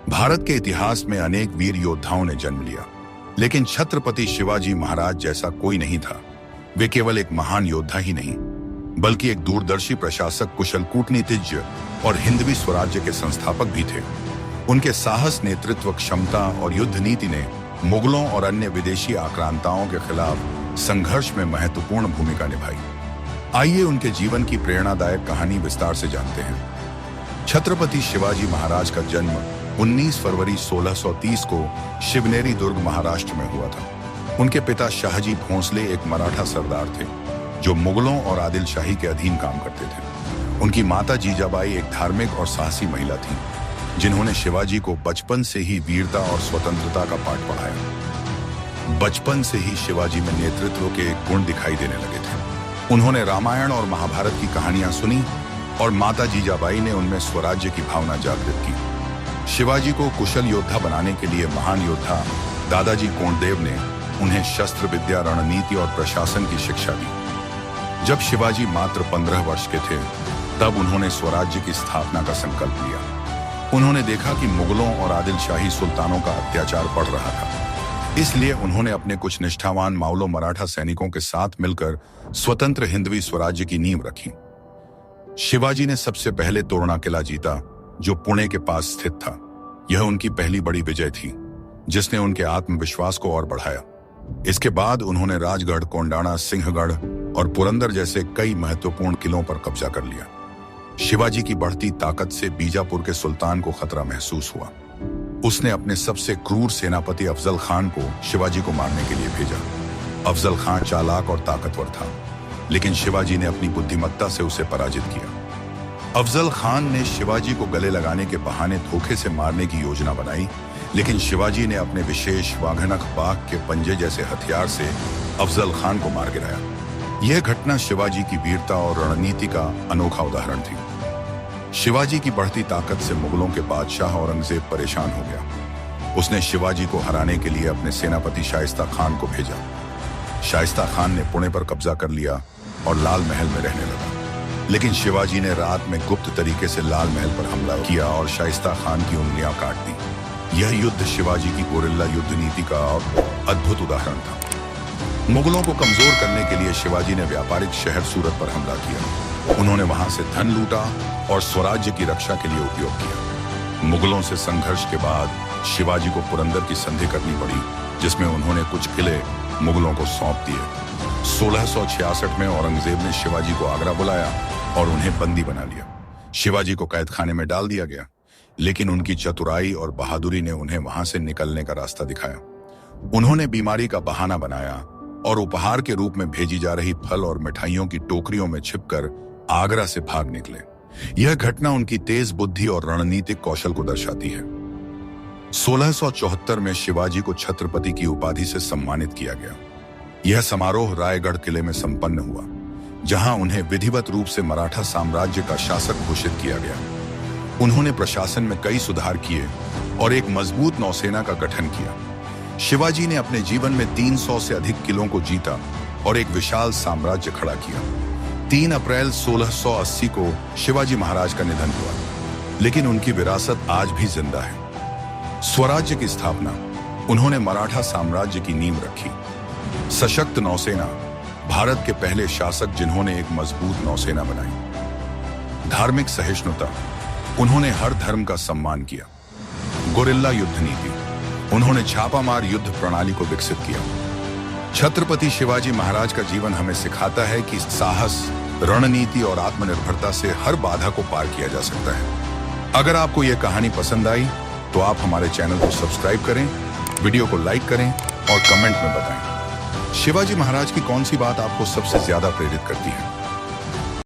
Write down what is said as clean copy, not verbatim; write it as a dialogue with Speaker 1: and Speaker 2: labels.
Speaker 1: भारत के इतिहास में अनेक वीर योद्धाओं ने जन्म लिया, लेकिन छत्रपति शिवाजी महाराज जैसा कोई नहीं था। वे केवल एक महान योद्धा ही नहीं, बल्कि एक दूरदर्शी प्रशासक, कुशल कूटनीतिज्ञ और हिंदवी स्वराज्य के संस्थापक भी थे। उनके साहस, नेतृत्व क्षमता और युद्ध नीति ने मुगलों और अन्य विदेशी आक्रांताओं के खिलाफ संघर्ष में महत्वपूर्ण भूमिका निभाई। आइए उनके जीवन की प्रेरणादायक कहानी विस्तार से जानते हैं। छत्रपति शिवाजी महाराज का जन्म 19 फरवरी 1630 को शिवनेरी दुर्ग, महाराष्ट्र में हुआ था। उनके पिता शाहजी भोंसले एक मराठा सरदार थे जो मुगलों और आदिल शाही के अधीन काम करते थे। उनकी माता जीजाबाई एक धार्मिक और साहसी महिला थीं, जिन्होंने शिवाजी को बचपन से ही वीरता और स्वतंत्रता का पाठ पढ़ाया। बचपन से ही शिवाजी में नेतृत्व के गुण दिखाई देने लगे थे। उन्होंने रामायण और महाभारत की कहानियां सुनी और माता जीजाबाई ने उनमें स्वराज्य की भावना जागृत की। शिवाजी को कुशल योद्धा बनाने के लिए महान योद्धा दादाजी कोंडदेव ने उन्हें शस्त्र विद्या, रणनीति और प्रशासन की शिक्षा दी। जब शिवाजी मात्र 15 वर्ष के थे, तब उन्होंने स्वराज्य की स्थापना का संकल्प लिया। उन्होंने देखा कि मुगलों और आदिल शाही सुल्तानों का अत्याचार बढ़ रहा था, इसलिए उन्होंने अपने कुछ निष्ठावान मावलो मराठा सैनिकों के साथ मिलकर स्वतंत्र हिंदवी स्वराज्य की नींव रखी। शिवाजी ने सबसे पहले तोरणा किला जीता, जो पुणे के पास स्थित था। यह उनकी पहली बड़ी विजय थी, जिसने उनके आत्मविश्वास को और बढ़ाया। इसके बाद उन्होंने राजगढ़, कोंडाणा, सिंहगढ़ और पुरंदर जैसे कई महत्वपूर्ण किलों पर कब्जा कर लिया। शिवाजी की बढ़ती ताकत से बीजापुर के सुल्तान को खतरा महसूस हुआ। उसने अपने सबसे क्रूर सेनापति अफजल खान को शिवाजी को मारने के लिए भेजा। अफजल खान चालाक और ताकतवर था, लेकिन शिवाजी ने अपनी बुद्धिमत्ता से उसे पराजित किया। अफजल खान ने शिवाजी को गले लगाने के बहाने धोखे से मारने की योजना बनाई, लेकिन शिवाजी ने अपने विशेष वाघनख बाघ के पंजे जैसे हथियार से अफजल खान को मार गिराया। यह घटना शिवाजी की वीरता और रणनीति का अनोखा उदाहरण थी। शिवाजी की बढ़ती ताकत से मुगलों के बादशाह औरंगजेब परेशान हो गया। उसने शिवाजी को हराने के लिए अपने सेनापति शाइस्ता खान को भेजा। शाइस्ता खान ने पुणे पर कब्जा कर लिया और लाल महल में रहने लगा। लेकिन शिवाजी ने रात में गुप्त तरीके से लाल महल पर हमला किया और शाइस्ता खान की उंगलियां काट दी। यह युद्ध शिवाजी की गोरिल्ला युद्ध नीति का अद्भुत उदाहरण था। मुगलों को कमजोर करने के लिए शिवाजी ने व्यापारिक शहर सूरत पर हमला किया। उन्होंने वहां से धन लूटा और स्वराज्य की रक्षा के लिए उपयोग किया। मुगलों से संघर्ष के बाद शिवाजी को पुरंदर की संधि करनी पड़ी, जिसमें उन्होंने कुछ किले मुगलों को सौंप दिए। 1666 में औरंगजेब ने शिवाजी को आगरा बुलाया और उन्हें बंदी बना लिया। शिवाजी को कैद खाने में डाल दिया गया, लेकिन उनकी चतुराई और बहादुरी ने उन्हें वहां से निकलने का रास्ता दिखाया। उन्होंने बीमारी का बहाना बनाया और उपहार के रूप में भेजी जा रही फल और मिठाइयों की टोकरियों में छिपकर आगरा से भाग निकले। यह घटना उनकी तेज बुद्धि और रणनीतिक कौशल को दर्शाती है। 1674 में शिवाजी को छत्रपति की उपाधि से सम्मानित किया गया। यह समारोह रायगढ़ किले में संपन्न हुआ, जहां उन्हें विधिवत रूप से मराठा साम्राज्य का शासक घोषित किया गया। उन्होंने प्रशासन में कई सुधार किए और एक मजबूत नौसेना का गठन किया। शिवाजी ने अपने जीवन में 300 से अधिक किलों को जीता और एक विशाल साम्राज्य खड़ा किया। 3 अप्रैल 1680 को शिवाजी महाराज का निधन हुआ, लेकिन उनकी विरासत आज भी जिंदा है। स्वराज्य की स्थापना, उन्होंने मराठा साम्राज्य की नींव रखी। सशक्त नौसेना, भारत के पहले शासक जिन्होंने एक मजबूत नौसेना बनाई। धार्मिक सहिष्णुता, उन्होंने हर धर्म का सम्मान किया। गोरिल्ला युद्ध नीति, उन्होंने छापामार युद्ध प्रणाली को विकसित किया। छत्रपति शिवाजी महाराज का जीवन हमें सिखाता है कि साहस, रणनीति और आत्मनिर्भरता से हर बाधा को पार किया जा सकता है। अगर आपको यह कहानी पसंद आई तो आप हमारे चैनल को सब्सक्राइब करें, वीडियो को लाइक करें और कमेंट में बताएं। शिवाजी महाराज की कौन सी बात आपको सबसे ज्यादा प्रेरित करती है?